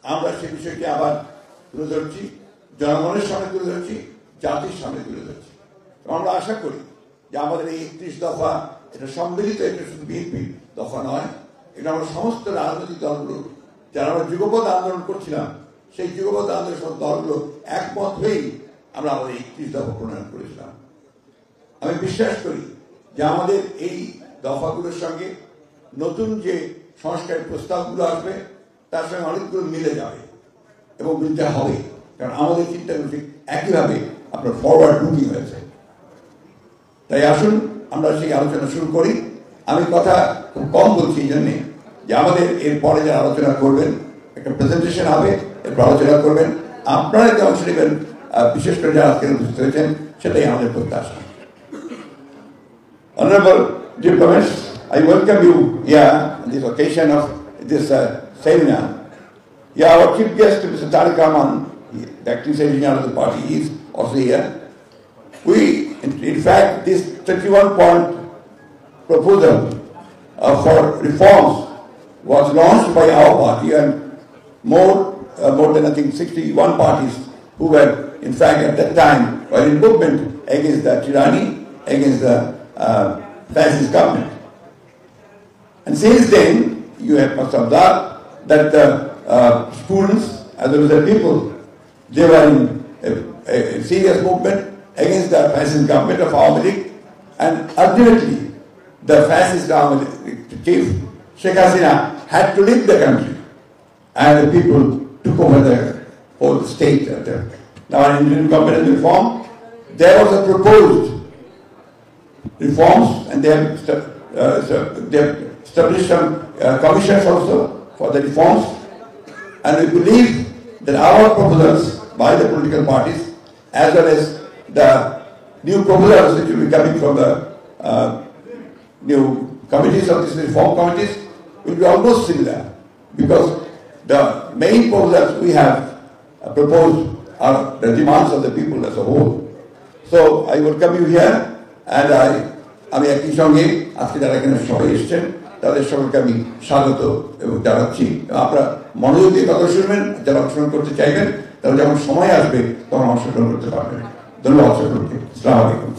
আমরা সেই বিষয়টি আবার তুলে ধরছি, জনগণের সামনে তুলে ধরছি, জাতির সামনে তুলে ধরছি। আমরা আশা করি যে আমাদের এই 31 দফা এটা সম্মিলিত, এটা শুধু বিএনপি দফা নয়, এটা আমরা সমস্ত রাজনৈতিক দলগুলো যারা আমরা যুগপৎ আন্দোলন করছিলাম সেই যুগপৎ আন্দোলনের সব দলগুলো একমত হয়েই আমরা আমাদের 31 দফা প্রণয়ন করেছিলাম। আমি বিশ্বাস করি যে আমাদের এই দফাগুলোর সঙ্গে নতুন যে সংস্কারের প্রস্তাবগুলো আসবে তার সঙ্গে অনেকগুলো মিলে যাবে এবং মিলতে হবে, কারণ আমাদের চিন্তাগুলো ঠিক একইভাবে আপনার ফরওয়ার্ড লুকিং হয়েছে। তাই আসুন আমরা সেই আলোচনা শুরু করি। আমি কথা খুব কম বলছি এই জন্যে যে আমাদের এরপরে যারা আলোচনা করবেন একটা প্রেজেন্টেশন হবে, এরপর আলোচনা করবেন, আপনারা যে অংশ নেবেন বিশেষ করে যারা আজকে উপস্থিত হয়েছেন সেটাই আমাদের প্রত্যাশা। Honorable diplomats, I welcome you here on this occasion of this seminar. Yeah, our chief guest, Mr. Tariq Rahman, the acting secretary of the party, is also here. In fact, this 31-point proposal for reforms was launched by our party, and more than I think 61 parties who were, in fact, at that time, were in movement against the tyranny, against the fascist government. And since then, you must have observed that the students, as well as the people, they were in a serious movement against the fascist government of Awami League, and ultimately, the fascist government chief Sheikh Hasina had to leave the country, and the people took over the whole state. Now, in Indian competence reform, there was a proposed reforms, and they have established some commissions also for the reforms, and we believe that our proposals by the political parties, as well as the new proposals which will be coming from the new committees of these reform committees, will be almost similar, because the main proposals we have proposed are the demands of the people as a whole. So I welcome you here, and আমি একই সঙ্গে আজকে যারা এখানে সবাই এসেছেন তাদের সবাইকে আমি স্বাগত এবং জানাচ্ছি। আপনারা মনোযোগ দিয়ে কথা শুনবেন, যারা অংশগ্রহণ করতে চাইবেন তারা যখন সময় আসবে তখন অংশগ্রহণ করতে পারবেন। ধন্যবাদ সকলকে। আসসালামু আলাইকুম।